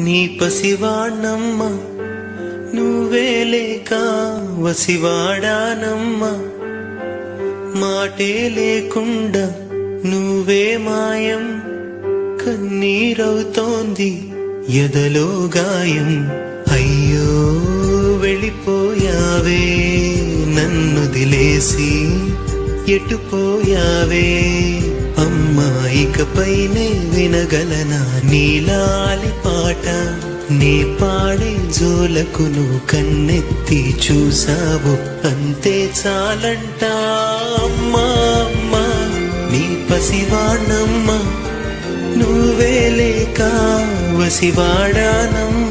నీ పసివాణమ్మ నువ్వే లేక వసివాడానమ్మ మాటే లేకుండా నువ్వే మాయం కన్నీరవుతోంది ఎదలో గాయం అయ్యో వెళ్ళిపోయావే నన్ను దిలేసి ఎటుపోయావే అమ్మా ఇకపైనే వినగలనా నీలాలి పాట నీ పాడే జోలకు నువ్వు కన్నెత్తి చూసావు అంతే చాలంట అమ్మా అమ్మా నీ పసివాణమ్మ నువ్వే లేక వసివాడానమ్మ